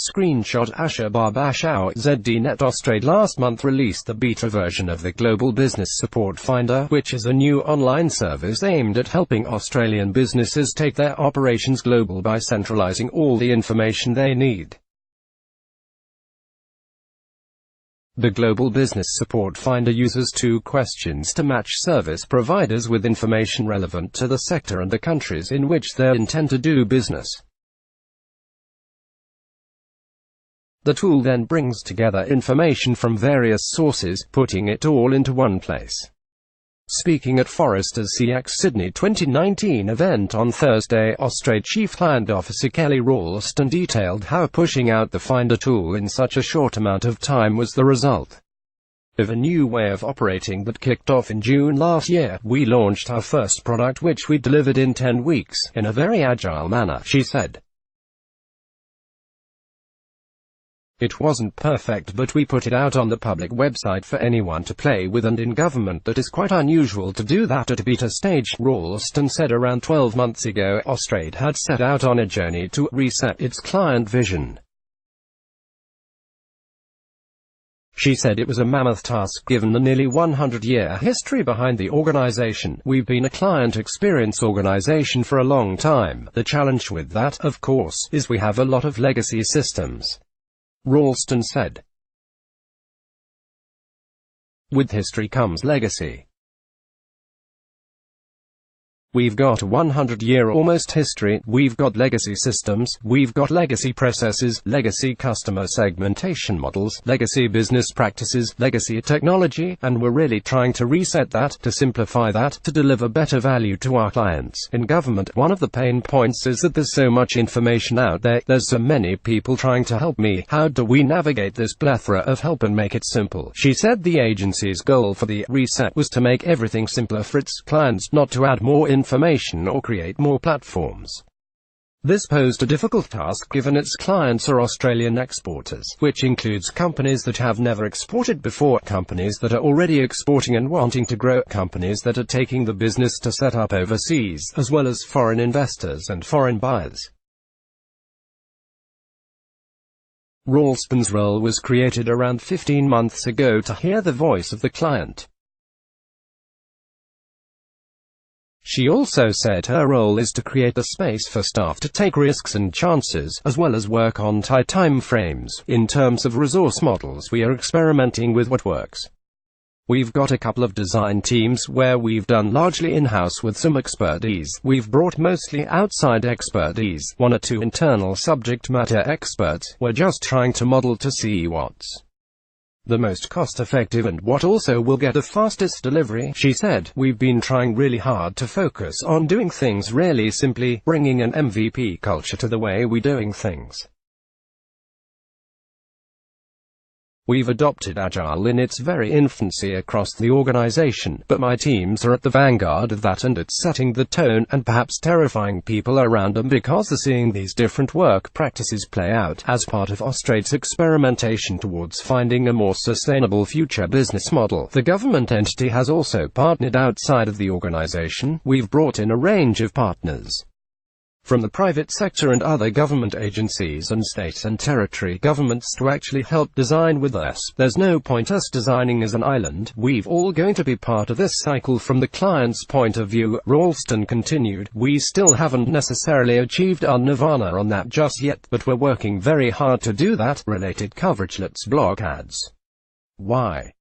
Screenshot Asha Barbaschow. ZDNet Austrade last month released the beta version of the Global Business Support Finder, which is a new online service aimed at helping Australian businesses take their operations global by centralizing all the information they need. The Global Business Support Finder uses 2 questions to match service providers with information relevant to the sector and the countries in which they intend to do business. The tool then brings together information from various sources, putting it all into one place. Speaking at Forrester's CX Sydney 2019 event on Thursday, Austrade Chief Client Officer Kelly Ralston detailed how pushing out the Finder tool in such a short amount of time was the result of a new way of operating that kicked off in June last year. "We launched our first product which we delivered in 10 weeks, in a very agile manner," she said. "It wasn't perfect, but we put it out on the public website for anyone to play with, and in government that is quite unusual to do that at a beta stage," Ralston said. Around 12 months ago, Austrade had set out on a journey to reset its client vision. She said it was a mammoth task given the nearly 100-year history behind the organization. "We've been a client experience organization for a long time. The challenge with that, of course, is we have a lot of legacy systems," Ralston said. "With history comes legacy. We've got a 100-year almost history, we've got legacy systems, we've got legacy processes, legacy customer segmentation models, legacy business practices, legacy technology, and we're really trying to reset that, to simplify that, to deliver better value to our clients. In government, one of the pain points is that there's so much information out there, there's so many people trying to help me. How do we navigate this plethora of help and make it simple?" She said the agency's goal for the reset was to make everything simpler for its clients, not to add more information or create more platforms. This posed a difficult task given its clients are Australian exporters, which includes companies that have never exported before, companies that are already exporting and wanting to grow, companies that are taking the business to set up overseas, as well as foreign investors and foreign buyers. Ralston's role was created around 15 months ago to hear the voice of the client. She also said her role is to create the space for staff to take risks and chances, as well as work on tight time frames. "In terms of resource models, we are experimenting with what works. We've got a couple of design teams where we've done largely in-house with some expertise. We've brought mostly outside expertise, 1 or 2 internal subject matter experts. We're just trying to model to see what's the most cost-effective and what also will get the fastest delivery," she said. "We've been trying really hard to focus on doing things really simply, bringing an MVP culture to the way we're doing things. We've adopted Agile in its very infancy across the organization, but my teams are at the vanguard of that, and it's setting the tone, and perhaps terrifying people around them because they're seeing these different work practices play out. As part of Austrade's experimentation towards finding a more sustainable future business model, the government entity has also partnered outside of the organization. We've brought in a range of partners from the private sector and other government agencies and state and territory governments to actually help design with us. There's no point us designing as an island. We've all going to be part of this cycle from the client's point of view," Ralston continued. "We still haven't necessarily achieved our nirvana on that just yet, but we're working very hard to do that." Related coverage. Let's block ads. Why?